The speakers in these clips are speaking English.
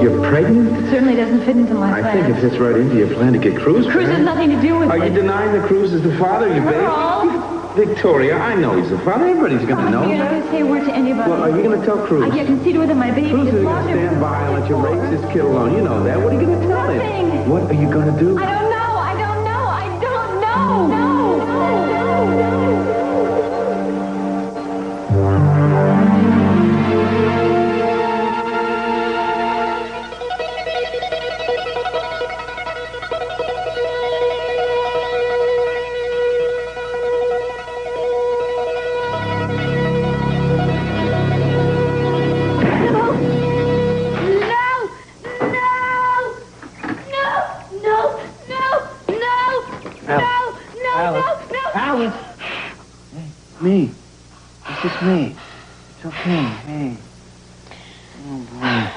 You're pregnant? It certainly doesn't fit into my plan. I think it fits right into your plan to get Cruz Cruz has pregnant. nothing to do with it. Are you denying that Cruz is the father of your baby? Earl! Victoria, I know he's the father. Everybody's going to know. You're not going to say a word to anybody. Well, are you going to tell Cruz? I can see to it that my baby Cruz is isn't going to stand by and let you raise this kid alone. You know that. What are you going to tell him? Nothing. What are you going to do? I don't know. I don't know. I don't know. No. Me. It's just me. It's okay. Hey. Oh, boy.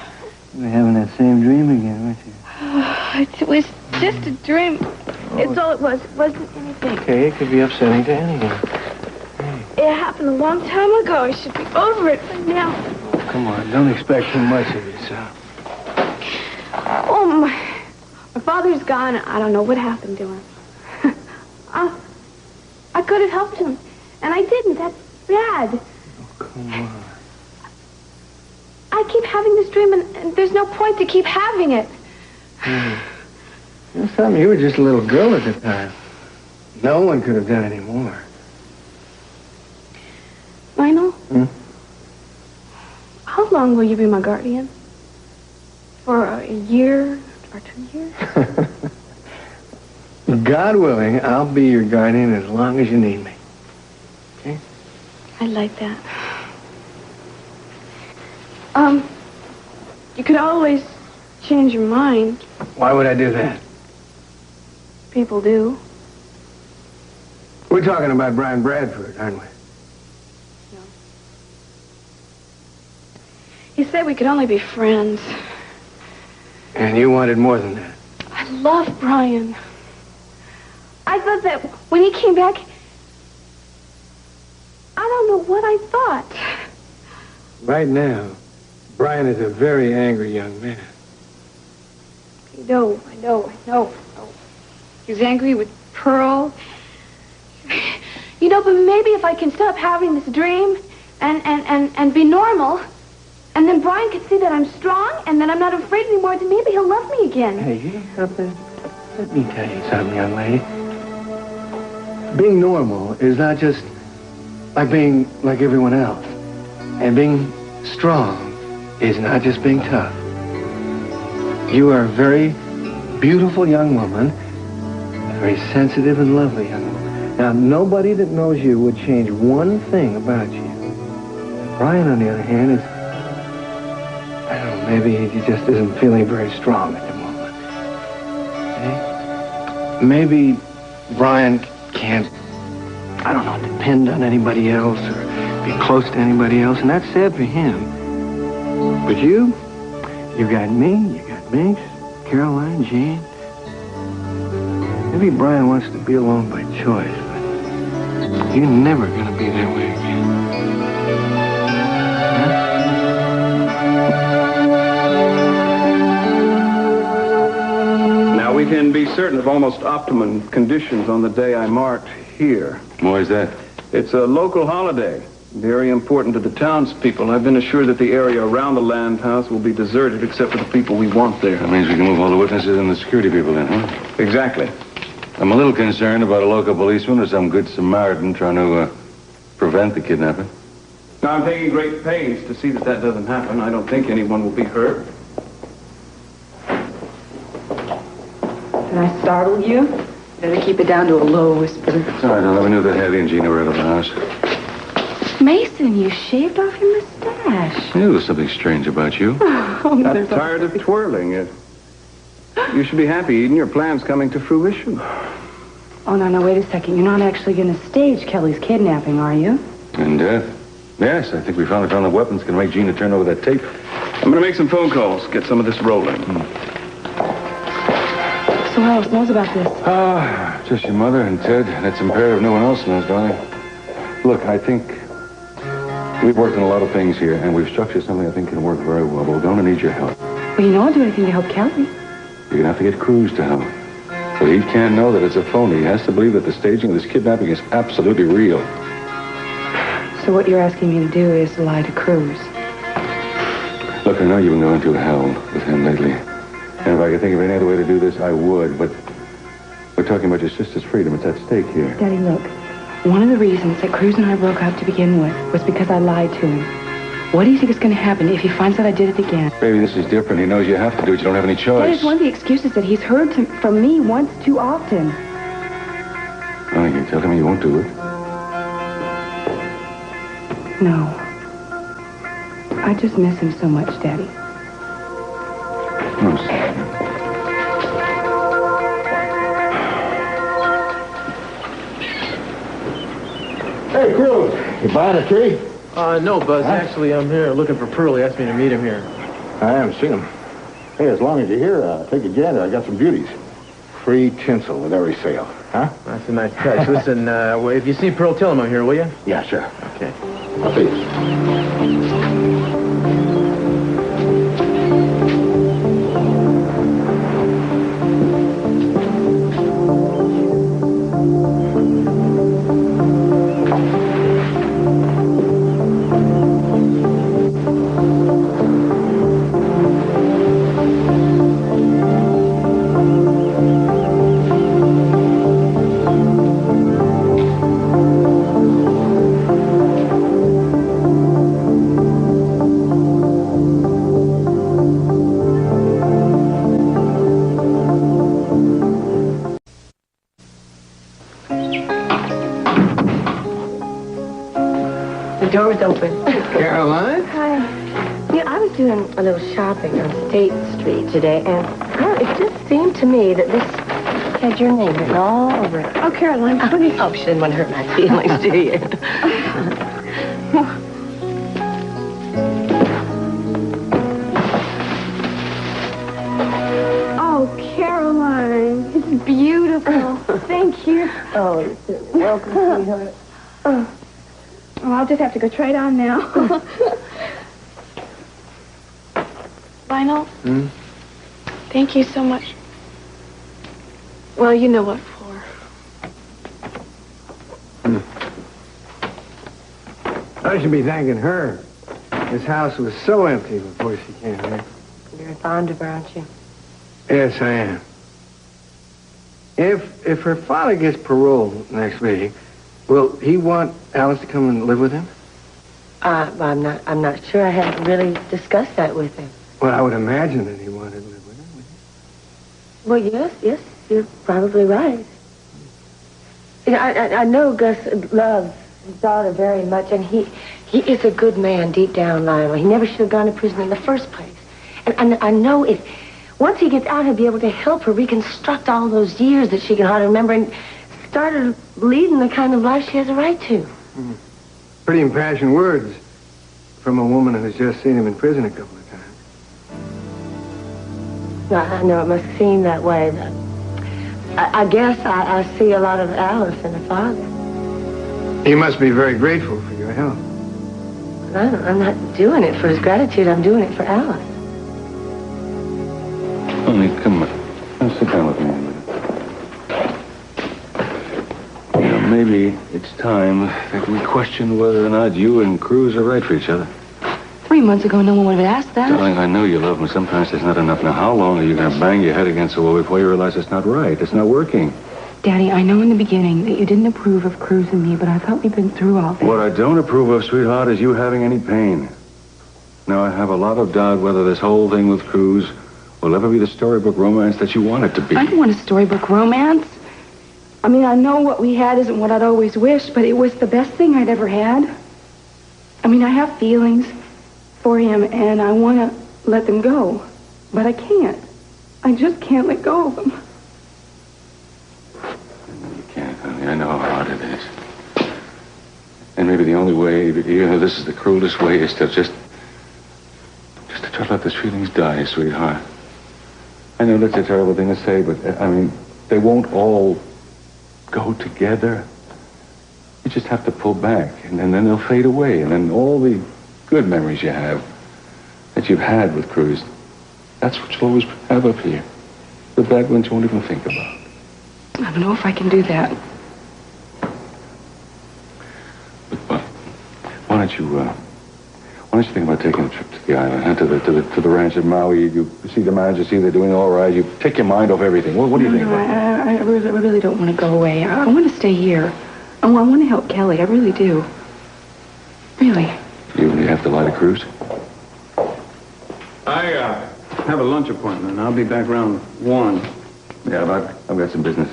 You were having that same dream again, weren't you? It was just a dream. It's all it was. It wasn't anything. Okay, it could be upsetting to anyone. Hey. It happened a long time ago. I should be over it by now. Oh, come on. Don't expect too much of yourself. Oh, my father's gone. I don't know what happened to him. I could have helped him. And I didn't. That's bad. Oh, come on. I keep having this dream, and there's no point to keep having it. You know something? You were just a little girl at the time. No one could have done any more. Lionel? Hmm? How long will you be my guardian? For a year or 2 years? God willing, I'll be your guardian as long as you need me. Okay? I like that. You could always change your mind. Why would I do that? People do. We're talking about Brian Bradford, aren't we? No. He said we could only be friends. And you wanted more than that. I love Brian. I thought that when he came back, I don't know what I thought. Right now, Brian is a very angry young man. I know. He's angry with Pearl. You know, but maybe if I can stop having this dream and be normal, and then Brian can see that I'm strong and that I'm not afraid anymore, then maybe he'll love me again. Hey, you know something? Let me tell you something, young lady. Being normal is not just like being like everyone else. And being strong is not just being tough. You are a very beautiful young woman, a very sensitive and lovely young woman. Now, nobody that knows you would change one thing about you. Brian, on the other hand, is, I don't know, maybe he just isn't feeling very strong at the moment. Okay? Maybe Brian can't, I don't know, depend on anybody else or be close to anybody else, and that's sad for him. But you got me, Caroline, Jean. Maybe Brian wants to be alone by choice, but you're never going to be that way again. Huh? Now, we can be certain of almost optimum conditions on the day I marked here. Why is that? It's a local holiday. Very important to the townspeople. I've been assured that the area around the land house will be deserted except for the people we want there. That means we can move all the witnesses and the security people in, huh? Exactly. I'm a little concerned about a local policeman or some good Samaritan trying to prevent the kidnapping. Now, I'm taking great pains to see that that doesn't happen. I don't think anyone will be hurt. Did I startle you? Better keep it down to a low whisper. It's all right, Ella. We knew that Hattie and Gina were out of the house. Mason, you shaved off your mustache. I knew there was something strange about you. I'm tired of twirling it. You should be happy, Eden. Your plan's coming to fruition. Oh, no, wait a second. You're not actually going to stage Kelly's kidnapping, are you? And death. Yes, I think we finally found the weapons can make Gina turn over that tape. I'm going to make some phone calls, get some of this rolling. So who else knows about this? Just your mother and Ted. And it's imperative no one else knows, darling. Look, I think we've worked on a lot of things here, and we've structured something I think can work very well, but we're going to need your help. Well, you know I'll do anything to help Kelly. You're gonna have to get Cruz to help. But he can't know that it's a phony. He has to believe that the staging of this kidnapping is absolutely real. So what you're asking me to do is lie to Cruz. Look, I know you've been going through hell with him lately. And if I could think of any other way to do this, I would. But we're talking about your sister's freedom. It's at stake here. Daddy, look. One of the reasons that Cruz and I broke up to begin with was because I lied to him. What do you think is going to happen if he finds out I did it again? Baby, this is different. He knows you have to do it. You don't have any choice. That is one of the excuses that he's heard from me once too often. Oh, you tell him you won't do it. No. I just miss him so much, Daddy. I'm sorry. Hey, Cruz, you buying a tree? No, Buzz. Actually, I'm here looking for Pearl. He asked me to meet him here. I haven't seen him. Hey, as long as you're here, take a gander. I got some beauties. Free tinsel with every sale. Huh? That's a nice touch. Listen, if you see Pearl, tell him I'm here, will you? Yeah, sure. Okay. I'll see you. The door is open. Caroline? Hi. Yeah, I was doing a little shopping on State Street today, and well, it just seemed to me that this had your name written all over it. Oh, Caroline, please. Oh, she didn't want to hurt my feelings, do you? Oh, Caroline, it's beautiful. Thank you. Oh, you're certainly welcome, sweetheart. Oh, I'll just have to go try it on now. Lionel, thank you so much. Well, you know what for. I should be thanking her. This house was so empty before she came here. You're fond of her, aren't you? Yes, I am. If her father gets parole next week, will he want Alice to come and live with him? Well, I'm not sure. I haven't really discussed that with him. Well, I would imagine that he wanted to live with him. Well, yes, you're probably right. You know, I know Gus loves his daughter very much, and he is a good man deep down, Lionel. He never should have gone to prison in the first place. And I know if once he gets out, he'll be able to help her reconstruct all those years that she can hardly remember and start leading the kind of life she has a right to. Pretty impassioned words from a woman who's just seen him in prison a couple of times. Well, I know it must seem that way, but I guess I see a lot of Alice in her father. He must be very grateful for your help. I'm not doing it for his gratitude. I'm doing it for Alice. Honey, come on. Sit down with me a minute. You know, maybe it's time that we question whether or not you and Cruz are right for each other. 3 months ago, no one would have asked that. Darling, I know you love him. Sometimes it's not enough. Now, how long are you going to bang your head against the wall before you realize it's not right? It's not working. Daddy, I know in the beginning that you didn't approve of Cruz and me, but I thought we'd been through all this. What I don't approve of, sweetheart, is you having any pain. Now, I have a lot of doubt whether this whole thing with Cruz will ever be the storybook romance that you want it to be. I don't want a storybook romance. I mean, I know what we had isn't what I'd always wished, but it was the best thing I'd ever had. I mean, I have feelings for him, and I want to let them go. But I can't. I just can't let go of them. You can't, honey. I know how hard it is. And maybe the only way, you know, this is the cruelest way, is to just to try to let those feelings die, sweetheart. I know that's a terrible thing to say, but, I mean, they won't all go together. You just have to pull back, and then they'll fade away, and then all the good memories you have, that you've had with Cruz, That's what you'll always have up here. The bad ones you won't even think about. I don't know if I can do that. But, why don't you think about taking a trip to the island, huh? to the ranch at Maui? You see the manager, see they're doing all right. You take your mind off everything. What do you think about that? I really don't want to go away. I want to stay here. I want to help Kelly. I really do. Really. You have to light a cruise? I have a lunch appointment. I'll be back around 1. Yeah, I've got some business.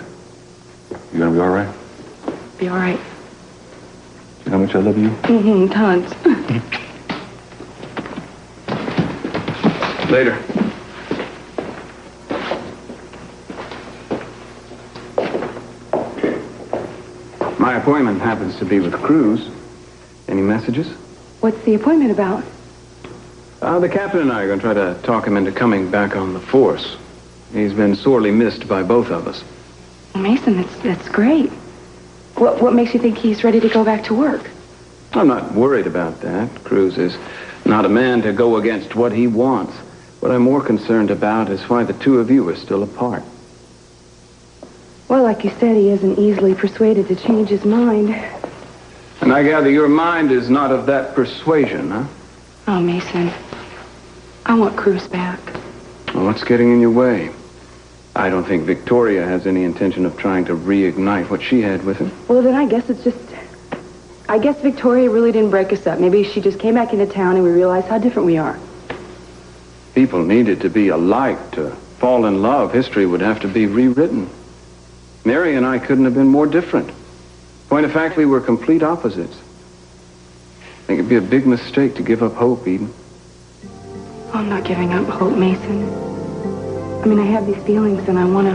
You gonna be all right? Be all right. You know how much I love you? Mm-hmm, tons. Later. My appointment happens to be with Cruz. Any messages? What's the appointment about? The captain and I are going to try to talk him into coming back on the force. He's been sorely missed by both of us. Mason, that's great. What makes you think he's ready to go back to work? I'm not worried about that. Cruz is not a man to go against what he wants. What I'm more concerned about is why the two of you are still apart. Well, like you said, he isn't easily persuaded to change his mind. And I gather your mind is not of that persuasion, huh? Oh, Mason, I want Cruz back. Well, what's getting in your way? I don't think Victoria has any intention of trying to reignite what she had with him. Well, then I guess Victoria really didn't break us up. Maybe she just came back into town and we realized how different we are. People needed to be alike to fall in love. History would have to be rewritten. Mary and I couldn't have been more different. Point of fact, we were complete opposites. I think it'd be a big mistake to give up hope, Eden. I'm not giving up hope, Mason. I mean, I have these feelings and I want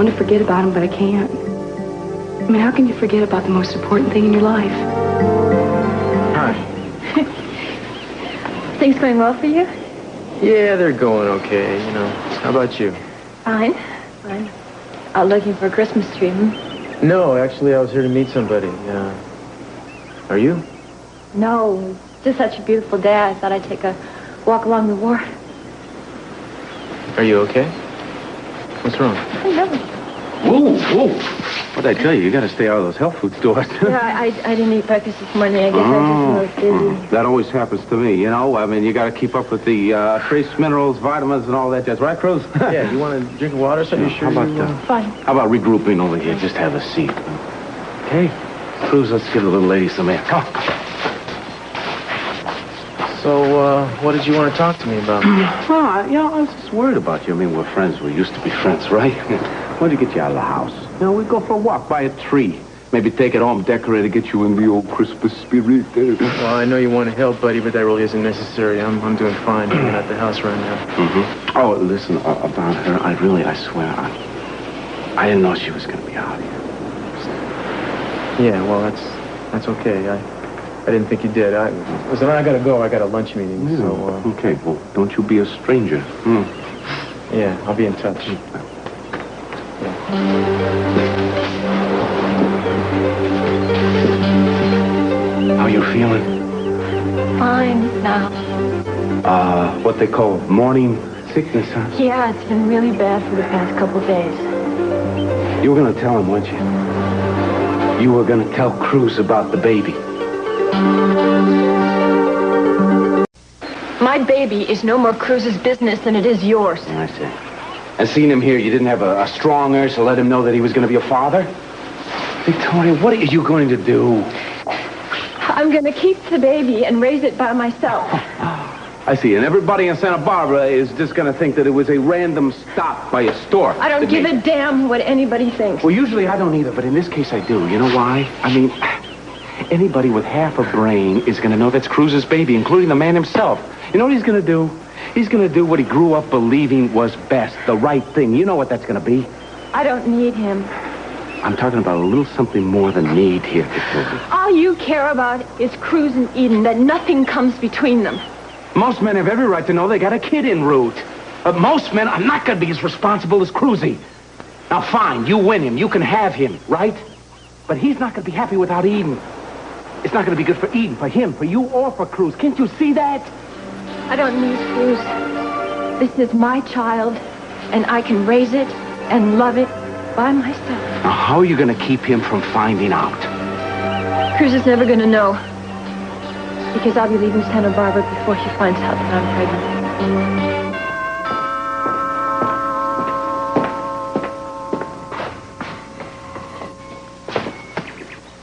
to forget about them, but I can't. I mean, how can you forget about the most important thing in your life? Hi. Things going well for you? Yeah, they're going okay, you know. How about you? Fine. Out looking for a Christmas tree, No, actually, I was here to meet somebody. Are you? No, it's just such a beautiful day. I thought I'd take a walk along the wharf. Are you okay? What's wrong? Oh, no. Whoa. What'd I tell you? You got to stay out of those health food stores. Yeah, I didn't eat breakfast this morning. I guess I just was busy. That always happens to me, you know. I mean, you got to keep up with the trace minerals, vitamins, and all that jazz. Right, Cruz? Yeah, you want to drink water? So you sure? How about Fine. How about regrouping over here? Just have a seat. Okay. Cruz, let's give the little lady some air. Come on. So, what did you want to talk to me about? Well, you know, I was just worried about you. I mean, we're friends. We used to be friends, right? Why don't you get you out of the house? You know, we go for a walk by a tree. Maybe take it home, decorate it, get you in the old Christmas spirit. Well, I know you want to help, buddy, but that really isn't necessary. I'm doing fine hanging at the house right now. Mm-hmm. Oh, listen, about her, I swear, I didn't know she was going to be out here. Yeah, well, that's okay. I didn't think you did. Listen, I gotta go. I got a lunch meeting, Yeah. so... Okay, well, don't you be a stranger. Yeah, I'll be in touch. How you feeling? Fine now. What they call morning sickness, huh? Yeah, it's been really bad for the past couple days. You were gonna tell him, weren't you? You were gonna tell Cruz about the baby. My baby is no more Cruz's business than it is yours. I see. And seeing him here, you didn't have a strong urge to let him know that he was going to be a father? Victoria, what are you going to do? I'm going to keep the baby and raise it by myself. I see. And everybody in Santa Barbara is just going to think that it was a random stop by a store. I don't give a damn what anybody thinks. Well, usually I don't either, but in this case I do. You know why? I mean, anybody with half a brain is going to know that's Cruz's baby, including the man himself. You know what he's going to do? He's going to do what he grew up believing was best, the right thing. You know what that's going to be? I don't need him. I'm talking about a little something more than need here, Victoria. All you care about is Cruz and Eden, that nothing comes between them. Most men have every right to know they got a kid en route. But most men are not going to be as responsible as Cruzy. Now, fine, you win him. You can have him, right? But he's not going to be happy without Eden. It's not going to be good for Eden, for him, for you, or for Cruz. Can't you see that? I don't need Cruz. This is my child, and I can raise it and love it by myself. Now, how are you going to keep him from finding out? Cruz is never going to know. Because I'll be leaving Santa Barbara before he finds out that I'm pregnant.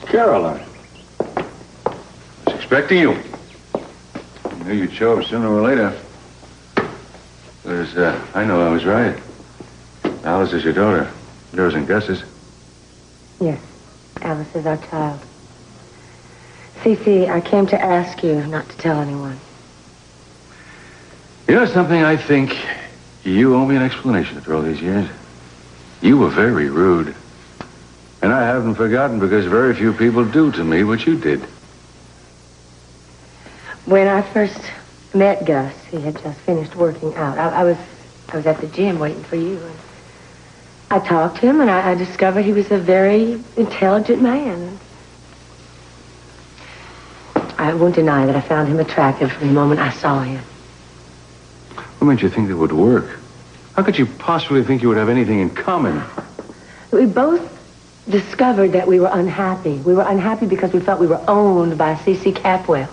Caroline. I was expecting you. I knew you'd show up sooner or later. Because I know I was right. Alice is your daughter. Yours and Gus's. Yes, Alice is our child. Cece, I came to ask you not to tell anyone. You know something? I think you owe me an explanation after all these years. You were very rude. And I haven't forgotten because very few people do to me what you did. When I first met Gus, he had just finished working out. I was at the gym waiting for you. And I talked to him, and I discovered he was a very intelligent man. I won't deny that I found him attractive from the moment I saw him. What made you think it would work? How could you possibly think you would have anything in common? We both discovered that we were unhappy. We were unhappy because we felt we were owned by Cece Capwell.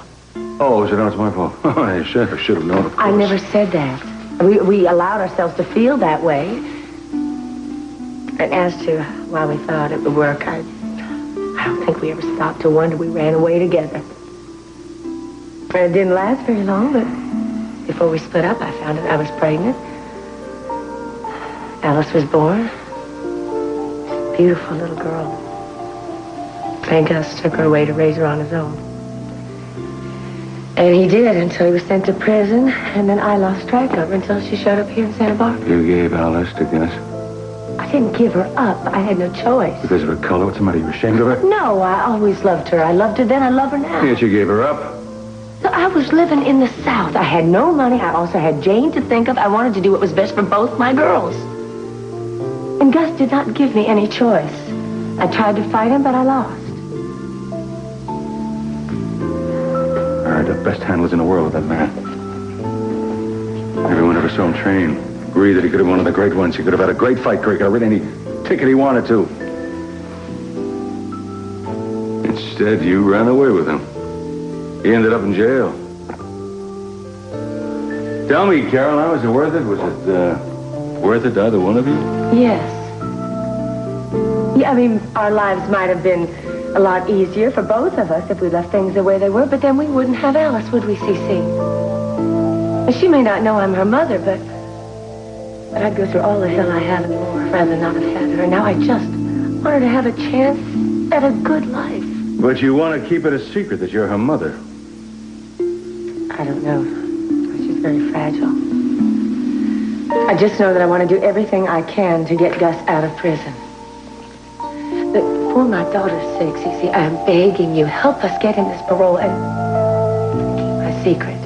Oh, so now it's my fault. I should have known, of course. I never said that. We allowed ourselves to feel that way. And as to why we thought it would work, I don't think we ever stopped to wonder. We ran away together. And it didn't last very long, but before we split up, I found out I was pregnant. Alice was born. Beautiful little girl. And Gus took her away to raise her on his own. And he did until he was sent to prison, and then I lost track of her until she showed up here in Santa Barbara. You gave Alice to Gus? I didn't give her up. I had no choice. Because of her color? What's the matter? You were ashamed of her? No, I always loved her. I loved her then. I love her now. Yet you gave her up. So I was living in the South. I had no money. I also had Jane to think of. I wanted to do what was best for both my girls. And Gus did not give me any choice. I tried to fight him, but I lost. I heard the best handlers in the world with that man. Everyone ever saw him train. Agreed that he could have been one of the great ones. He could have had a great fight career. He could have written any ticket he wanted to. Instead, you ran away with him. He ended up in jail. Tell me, Caroline, was it worth it? Was it worth it to either one of you? Yes. Yeah, I mean, our lives might have been a lot easier for both of us if we left things the way they were, but then we wouldn't have Alice, would we, Cece? And she may not know I'm her mother, but I'd go through all the hell I have and more rather than not have had her. Now I just want her to have a chance at a good life. But you want to keep it a secret that you're her mother. I don't know. She's very fragile. I just know that I want to do everything I can to get Gus out of prison. But for my daughter's sake, Cece, I am begging you, help us get him this parole and my secret.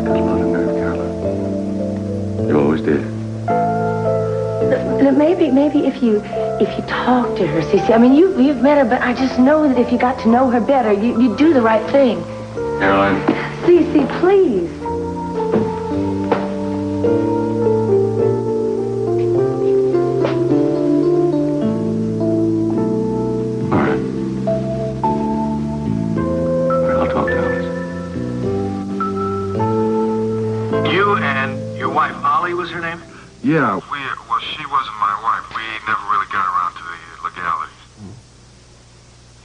Got a lot of nerve, Caroline. You always did. Maybe if you talk to her, Cece. I mean, you've met her, but I just know that if you got to know her better, you'd do the right thing. Caroline. Cece, please. All right. I'll talk to Alice. You and your wife, Ollie, was her name? Yeah. Well, she wasn't my wife. We never really got around to the legalities.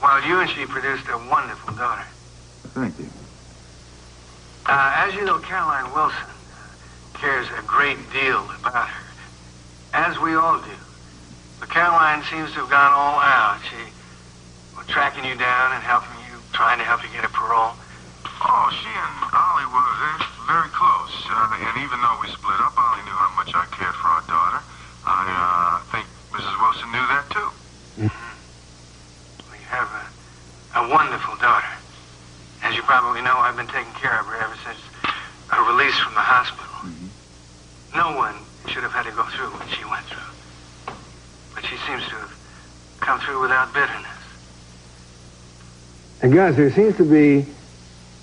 Well, you and she produced a wonderful daughter. Thank you. As you know, Caroline Wilson cares a great deal about her, as we all do. But Caroline seems to have gone all out. She was tracking you down and trying to help you get a parole. Oh, she and Ollie were very close. And even though we split up, Ollie knew how much I cared for our daughter. I think Mrs. Wilson knew that, too. Mm-hmm. Well, you have a wonderful daughter. As you probably know, I've been taking care of her ever since her release from the hospital. Mm-hmm. No one should have had to go through what she went through. But she seems to have come through without bitterness. And guys, there seems to be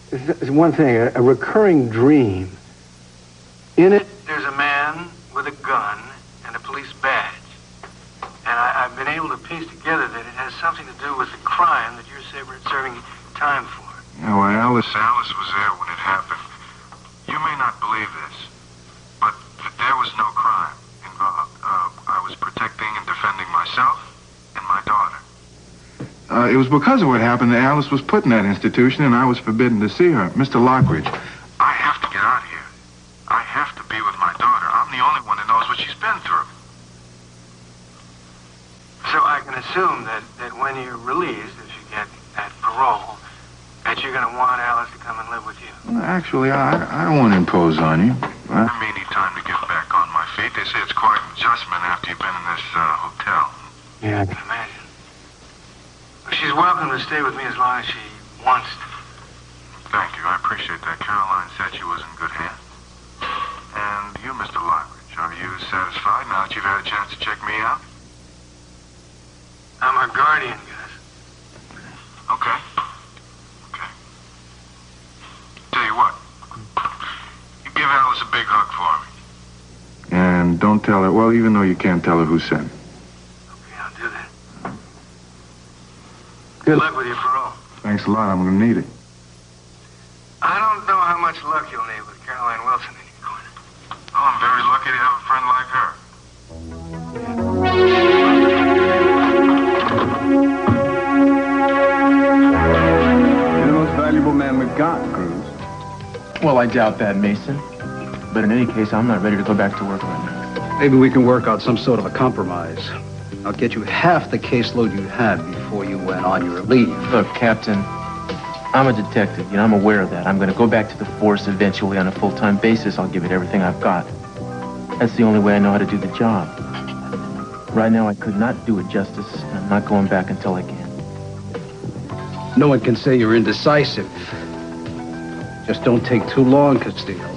There's one thing, a recurring dream. In it, There's a man with a gun and a police badge. And I've been able to piece together that it has something to do with the crime that you're serving time for. Now, Alice was there when it happened. You may not believe this, but there was no crime involved. I was protecting and defending myself and my daughter. It was because of what happened that Alice was put in that institution and I was forbidden to see her. Mr. Lockridge, I have to get out of here. I have to be with my daughter. I'm the only one that knows what she's been through. So I can assume that when you're released, if you get that parole, that you're going to want Alice to come and live with you. Well, actually, I don't want to impose on you. I may need time to get back on my feet. They say it's quite an adjustment after you've been in this hotel. yeah, I can imagine. She's welcome to stay with me as long as she wants to. Thank you. I appreciate that. Caroline said she was in good hands. And you, Mr. Lockridge, are you satisfied now that you've had a chance to check me out? I'm her guardian, Gus. Okay. Okay. Tell you what. You give Alice a big hug for me. And don't tell her, well, even though you can't tell her who sent. Okay, I'll do that. Good luck with your parole. Thanks a lot. I'm going to need it. I don't know how much luck you'll need with Caroline Wilson in your corner. Oh, I'm very lucky to have a friend like her. You're the most valuable man we've got, Cruz. Well, I doubt that, Mason. But in any case, I'm not ready to go back to work right now. Maybe we can work out some sort of a compromise. I'll get you half the caseload you had before you went on your leave. Look, Captain, I'm a detective. I'm aware of that. I'm going to go back to the force eventually on a full-time basis. I'll give it everything I've got. That's the only way I know how to do the job. Right now, I could not do it justice, and I'm not going back until I can. No one can say you're indecisive. Just don't take too long, Castillo.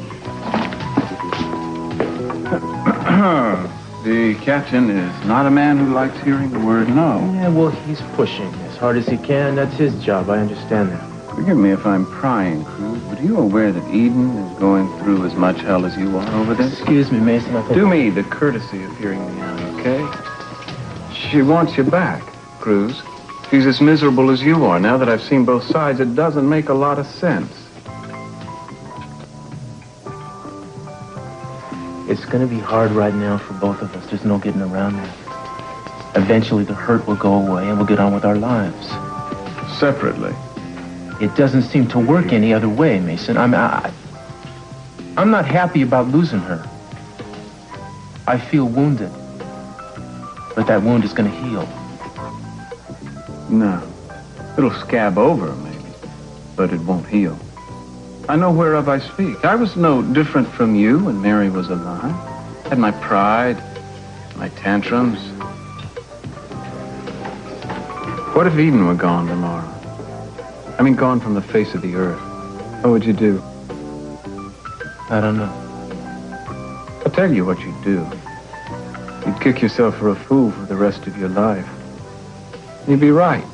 The captain is not a man who likes hearing the word no. Yeah, well, he's pushing as hard as he can. That's his job. I understand that. Forgive me if I'm prying, Cruz, but are you aware that Eden is going through as much hell as you are over this? Excuse me, Mason. I think... Do me the courtesy of hearing me out, okay? She wants you back, Cruz. She's as miserable as you are. Now that I've seen both sides, it doesn't make a lot of sense. It's going to be hard right now for both of us. There's no getting around that. Eventually, the hurt will go away, and we'll get on with our lives. Separately. It doesn't seem to work any other way, Mason. I'm not happy about losing her. I feel wounded. But that wound is going to heal. No. It'll scab over, maybe. But it won't heal. I know whereof I speak. I was no different from you when Mary was alive. Had my pride, my tantrums. What if Eden were gone tomorrow? I mean, gone from the face of the earth. What would you do? I don't know. I'll tell you what you'd do. You'd kick yourself for a fool for the rest of your life. You'd be right.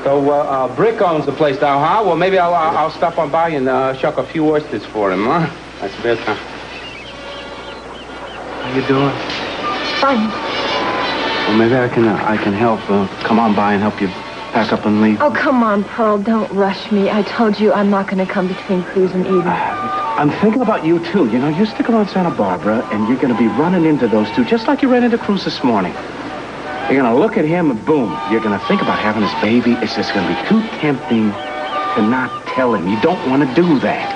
So, Brick owns the place now, huh? Well, maybe I'll stop on by and shuck a few oysters for him, huh? That's about time. How you doing? Fine. Well, maybe I can help. Come on by and help you pack up and leave. Oh, come on, Pearl. Don't rush me. I told you I'm not going to come between Cruz and Eden. I'm thinking about you, too. You know, you stick around Santa Barbara, and you're going to be running into those two, just like you ran into Cruz this morning. You're going to look at him, and boom, you're going to think about having his baby. It's just going to be too tempting to not tell him. You don't want to do that.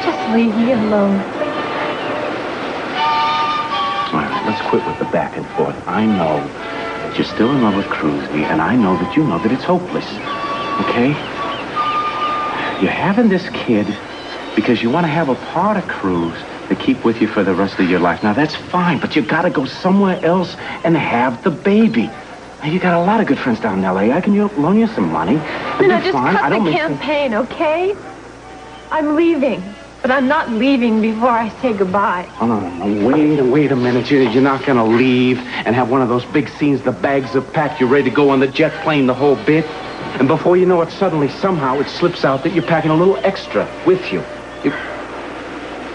Just leave me alone. All right, let's quit with the back and forth. I know that you're still in love with Cruzy, and I know that you know that it's hopeless. Okay? You're having this kid because you want to have a part of Cruz to keep with you for the rest of your life. Now, that's fine, but you got to go somewhere else and have the baby. You got a lot of good friends down in L.A. I can loan you some money. No, just cut the campaign, okay? I'm leaving, but I'm not leaving before I say goodbye. Oh, no. Wait a minute. You're not going to leave and have one of those big scenes, the bags are packed, you're ready to go on the jet plane, the whole bit. And before you know it, suddenly, somehow, it slips out that you're packing a little extra with you.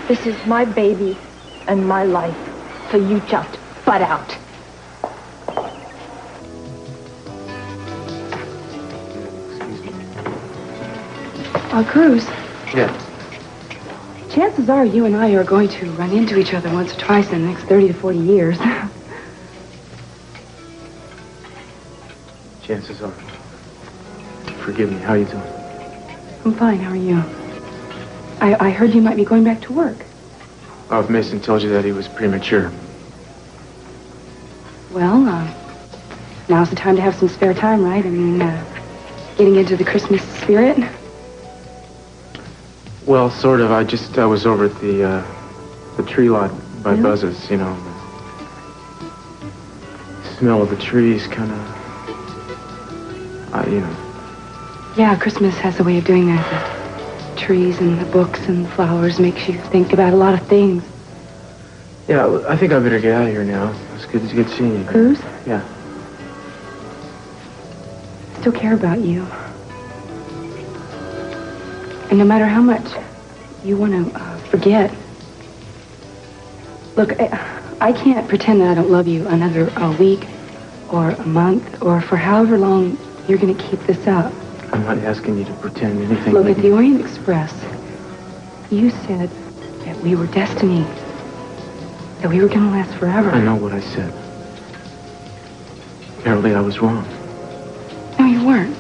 This is my baby and my life, so you just butt out. Cruz. Yeah. Chances are you and I are going to run into each other once or twice in the next 30 to 40 years. Chances are. Forgive me. How you doing? I'm fine. How are you? I heard you might be going back to work. Oh, if Mason told you that he was premature. Well, now's the time to have some spare time, right? I mean, getting into the Christmas spirit. Well, sort of. I was over at the tree lot by Buzz's, you know. The smell of the trees kind of, you know. Yeah, Christmas has a way of doing that. The trees and the books and the flowers makes you think about a lot of things. Yeah, I think I better get out of here now. It's good seeing you. Cruz? Yeah. I still care about you. And no matter how much you want to forget. Look, I can't pretend that I don't love you another week or a month or for however long you're going to keep this up. I'm not asking you to pretend anything. Look, at the Orient Express, you said that we were destiny, that we were going to last forever. I know what I said. Apparently I was wrong. No, you weren't.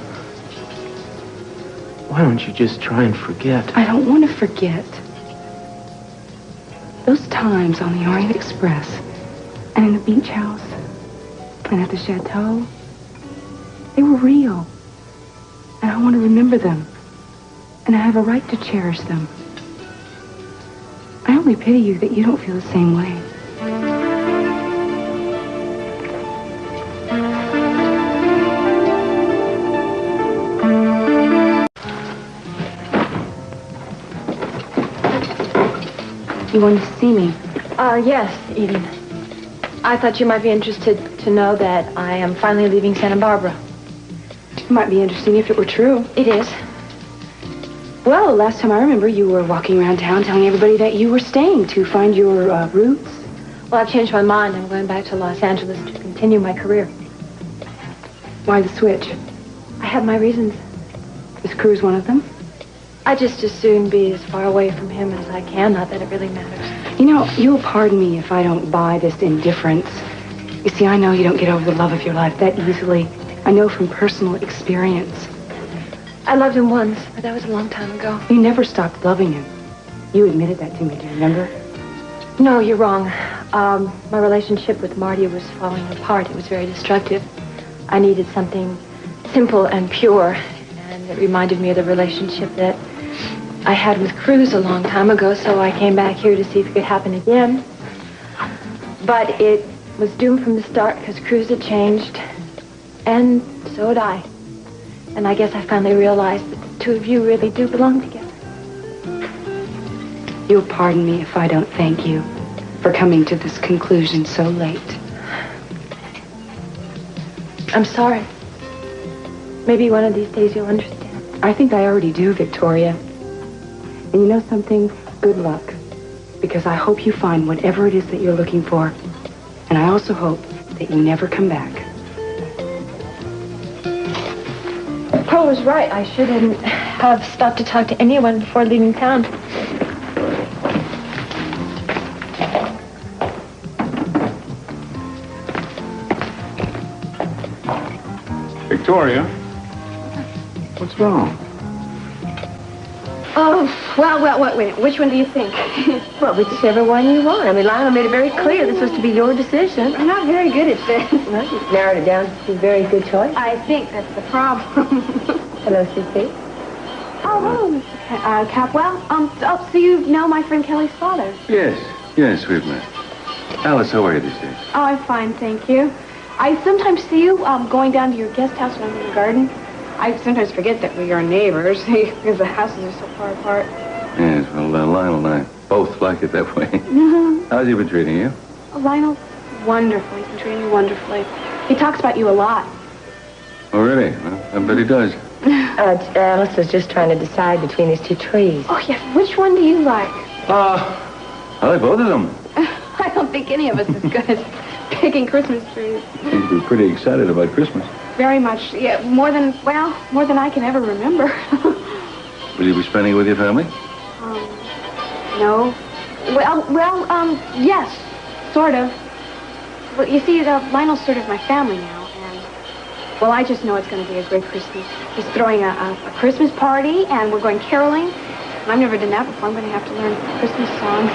Why don't you just try and forget? I don't want to forget. Those times on the Orient Express and in the beach house and at the chateau, they were real. And I want to remember them. And I have a right to cherish them. I only pity you that you don't feel the same way. You wanted to see me? Yes, Eden. I thought you might be interested to know that I am finally leaving Santa Barbara. It might be interesting if it were true. It is. Well, last time I remember, you were walking around town telling everybody that you were staying to find your roots. Well, I've changed my mind. I'm going back to Los Angeles to continue my career. Why the switch? I have my reasons. Is Cruz one of them? I'd just as soon be as far away from him as I can, not that it really matters. You know, you'll pardon me if I don't buy this indifference. You see, I know you don't get over the love of your life that easily. I know from personal experience. I loved him once, but that was a long time ago. You never stopped loving him. You admitted that to me, do you remember? No, you're wrong. My relationship with Marty was falling apart. It was very destructive. I needed something simple and pure, and it reminded me of the relationship that I had with Cruz a long time ago, so I came back here to see if it could happen again. But it was doomed from the start because Cruz had changed, and so had I. And I guess I finally realized that the two of you really do belong together. You'll pardon me if I don't thank you for coming to this conclusion so late. I'm sorry. Maybe one of these days you'll understand. I think I already do, Victoria. And you know something? Good luck. Because I hope you find whatever it is that you're looking for. And I also hope that you never come back. Paul was right. I shouldn't have stopped to talk to anyone before leaving town. Victoria, what's wrong? Oh, well, wait. Which one do you think? Well, whichever one you want. I mean, Lionel made it very clear this was to be your decision. I'm not very good at this. Well, you've narrowed it down to a very good choice. I think that's the problem. Hello, C.C. Oh, hello, Capwell. So you know my friend Kelly's father? Yes, we've met. Alice, how are you these days? Oh, I'm fine, thank you. I sometimes see you going down to your guest house when I'm in the garden. I sometimes forget that we're your neighbors because the houses are so far apart. Yes, well, Lionel and I both like it that way. How's he been treating you? Oh, Lionel's wonderful. He's been treating you wonderfully. He talks about you a lot. Oh, really? Well, I bet he does. Alice was just trying to decide between these two trees. Oh, yes. Which one do you like? I like both of them. I don't think any of us is good at picking Christmas trees. You seem to be pretty excited about Christmas. Very much. Yeah, more than I can ever remember. Will you be spending it with your family? No. Yes, sort of. Well, you see, Lionel's sort of my family now, and, well, I just know it's going to be a great Christmas. He's throwing a Christmas party, and we're going caroling. And I've never done that before. I'm going to have to learn Christmas songs.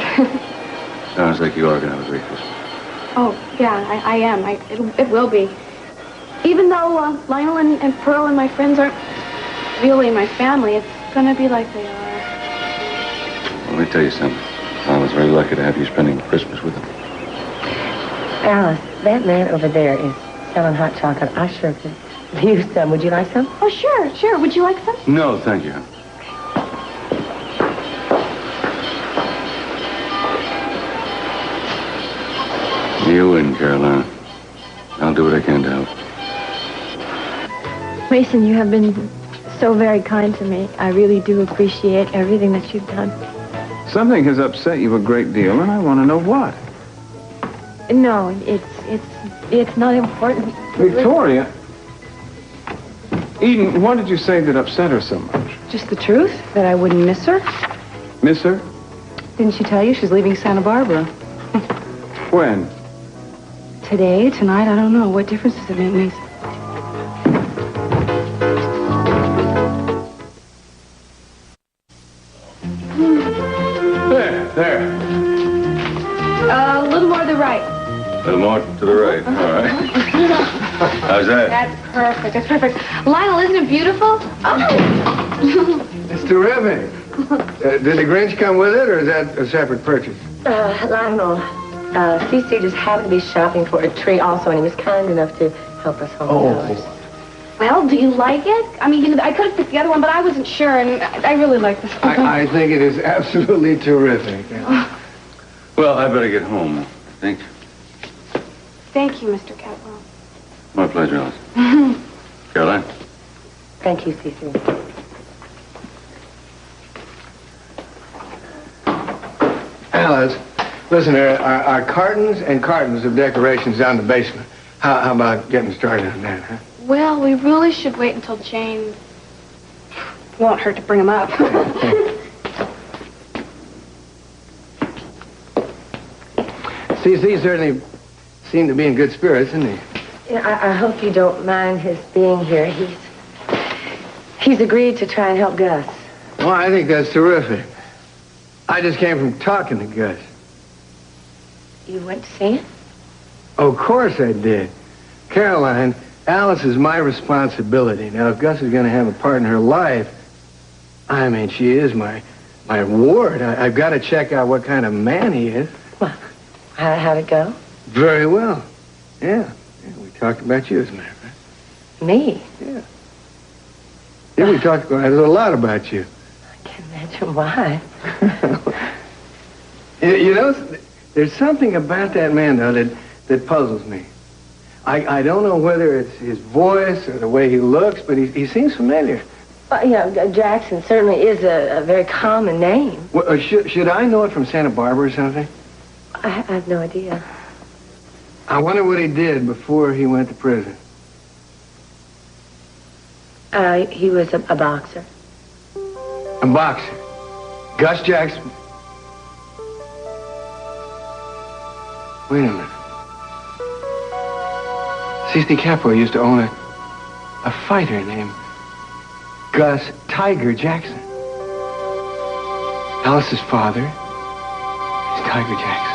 Sounds like you are going to have a great Christmas. Oh, yeah, I am. It will be. Even though Lionel and Pearl and my friends aren't really my family, it's going to be like they are. Well, let me tell you something. I was very lucky to have you spending Christmas with him. Alice, that man over there is selling hot chocolate. I sure could use some. Would you like some? Oh, sure. Would you like some? No, thank you. You and Caroline. I'll do what I can to help. Mason, you have been so very kind to me. I really do appreciate everything that you've done. Something has upset you a great deal, and I want to know what. No, it's not important. Victoria. Eden, what did you say that upset her so much? Just the truth, that I wouldn't miss her. Miss her? Didn't she tell you she's leaving Santa Barbara? When? Today, tonight, I don't know. What difference does it make, Mason? There. A little more to the right. A little more to the right. All right. How's that? That's perfect. Lionel, isn't it beautiful? Oh. It's terrific. Did the Grinch come with it, or is that a separate purchase? Lionel, CC just happened to be shopping for a tree also, and he was kind enough to help us home. Oh. Well, do you like it? I mean, I could have picked the other one, but I wasn't sure, and I really like this one. I think it is absolutely terrific. Well, I better get home, I think. Thank you, Mr. Catwell. My pleasure, Alice. Caroline? Thank you, CC. Alice, listen, there are cartons and cartons of decorations down the basement. How about getting started on that, huh? Well, we really should wait until Jane... Won't hurt to bring them up. CC certainly seemed to be in good spirits, didn't he? Yeah, I hope you don't mind his being here. He's agreed to try and help Gus. Well, I think that's terrific. I just came from talking to Gus. You went to see him? Of course I did. Caroline, Alice is my responsibility. Now, if Gus is going to have a part in her life, I mean, she is my ward. I've got to check out what kind of man he is. Well, how'd it go? Very well. Yeah, we talked about you, as a matter of fact. Me? Yeah. Yeah, we talked a lot about you. I can't imagine why. You know, there's something about that man, though, that puzzles me. I don't know whether it's his voice or the way he looks, but he seems familiar. Well, Jackson certainly is a very common name. Well, should I know it from Santa Barbara or something? I have no idea. I wonder what he did before he went to prison. He was a boxer. A boxer? Gus Jackson? Wait a minute. C.C. Capro used to own a fighter named Gus Tiger Jackson. Alice's father is Tiger Jackson.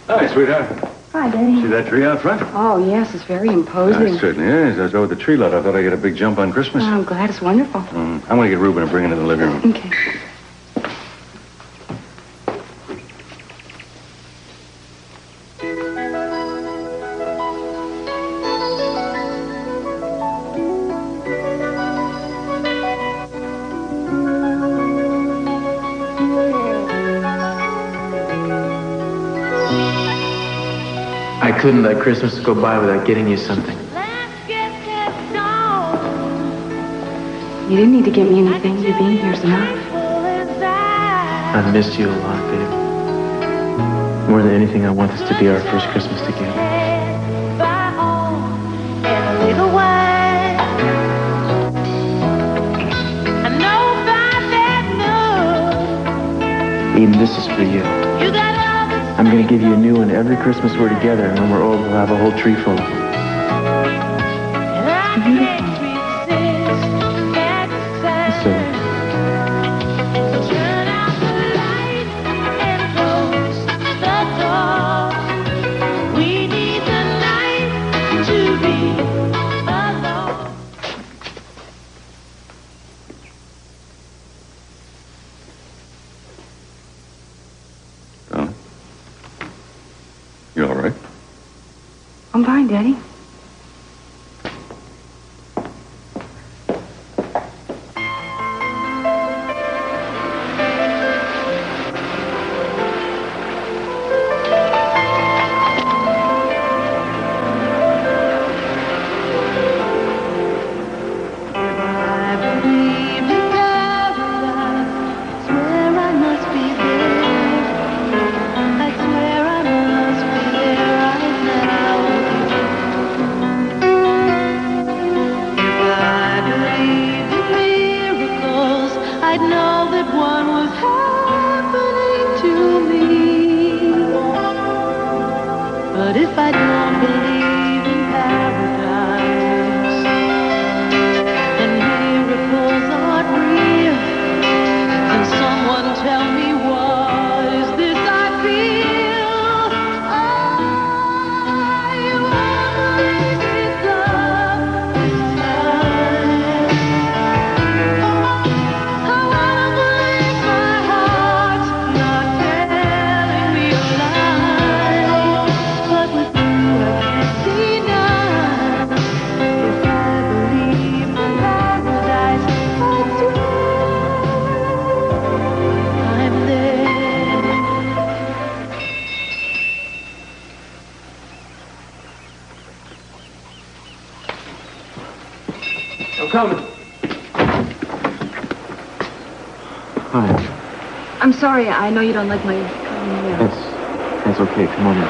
Hi, sweetheart. Hi, Daddy. See that tree out front? Oh, yes, it's very imposing. It certainly is. I was over the tree lot. I thought I'd get a big jump on Christmas. Oh, I'm glad. It's wonderful. I'm going to get Reuben and bring it in the living room. Okay. I couldn't let Christmas go by without getting you something. You didn't need to get me anything. You being here's enough. I've missed you a lot, babe. More than anything, I want this to be our first Christmas together. Eden, this is for you. I'm going to give you a new one every Christmas we're together, and when we're old, we'll have a whole tree full of them. So, You all right? I'm fine, Daddy. I'm sorry. I know you don't like my coming here. That's okay. Come on in.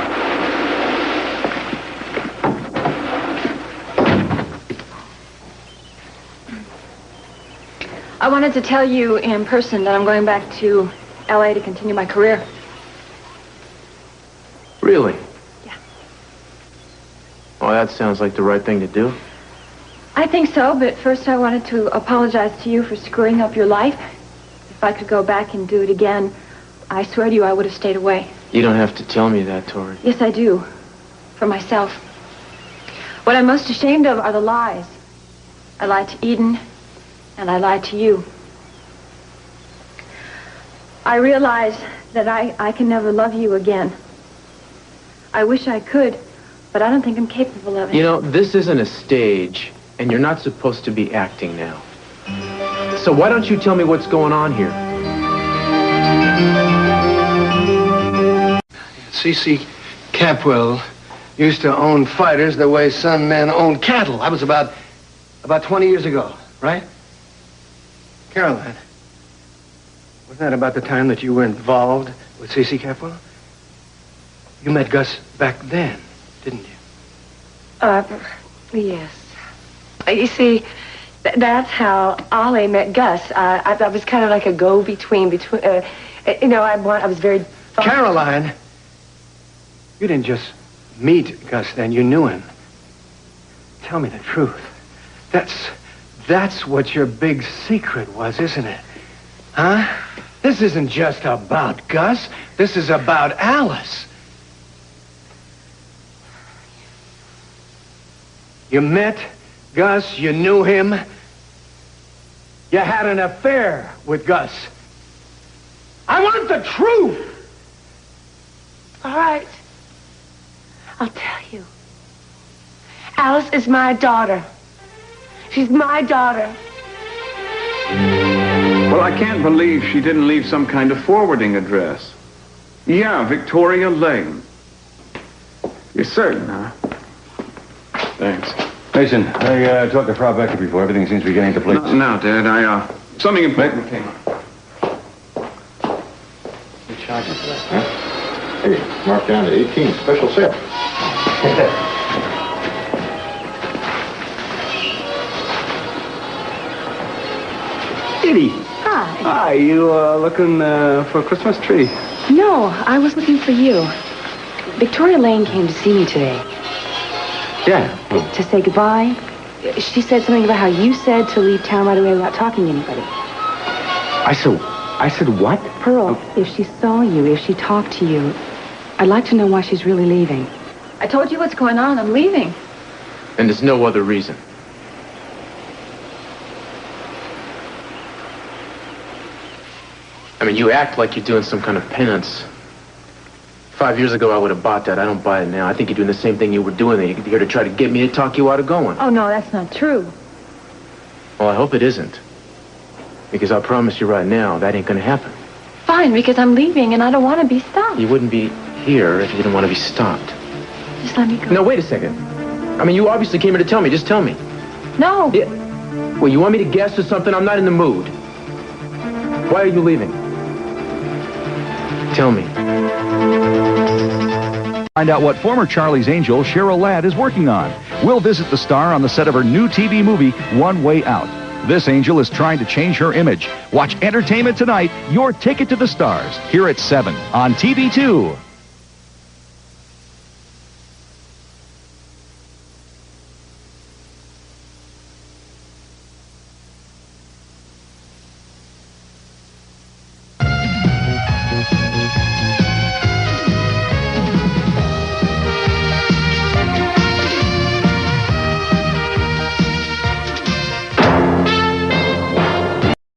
I wanted to tell you in person that I'm going back to L.A. to continue my career. Really? Yeah. Well, that sounds like the right thing to do. I think so, but first I wanted to apologize to you for screwing up your life. If I could go back and do it again, I swear to you I would have stayed away. You don't have to tell me that, Tori. Yes, I do. For myself. What I'm most ashamed of are the lies. I lied to Eden, and I lied to you. I realize that I can never love you again. I wish I could, but I don't think I'm capable of it. You know, this isn't a stage, and you're not supposed to be acting now. So why don't you tell me what's going on here? C.C. Capwell used to own fighters the way some men own cattle. That was about 20 years ago, right? Caroline, wasn't that about the time that you were involved with C.C. Capwell? You met Gus back then, didn't you? Yes. You see, that's how Ollie met Gus. I was kind of like a go-between, you know, I was very... Caroline, you didn't just meet Gus then, you knew him. Tell me the truth. That's what your big secret was, isn't it? Huh? This isn't just about Gus. This is about Alice. You met Gus, you knew him. You had an affair with Gus. I want the truth! All right. I'll tell you. Alice is my daughter. She's my daughter. Well, I can't believe she didn't leave some kind of forwarding address. Yeah, Victoria Lane. You're certain, huh? Thanks. Mason, I talked to Frau Becker before. Everything seems to be getting into place. No, Dad, something important came up. What charges for that, huh? Hey, marked down to 18, special sale. Kitty. Hi. Hi, you looking for a Christmas tree? No, I was looking for you. Victoria Lane came to see me today. Yeah. To say goodbye. She said something about how you said to leave town right away without talking to anybody. I said what? Pearl, if she saw you, if she talked to you, I'd like to know why she's really leaving. I told you what's going on. I'm leaving. And there's no other reason. I mean, you act like you're doing some kind of penance. 5 years ago, I would have bought that. I don't buy it now. I think you're doing the same thing you were doing. You're here to try to get me to talk you out of going. Oh, no, that's not true. Well, I hope it isn't. Because I promise you right now, that ain't gonna happen. Fine, because I'm leaving and I don't want to be stopped. You wouldn't be here if you didn't want to be stopped. Just let me go. No, wait a second. I mean, you obviously came here to tell me. Just tell me. No. Yeah. Well, you want me to guess or something? I'm not in the mood. Why are you leaving? Tell me. Find out what former Charlie's Angel Cheryl Ladd is working on. We'll visit the star on the set of her new TV movie, One Way Out. This angel is trying to change her image. Watch Entertainment Tonight, your ticket to the stars, here at 7 on TV2.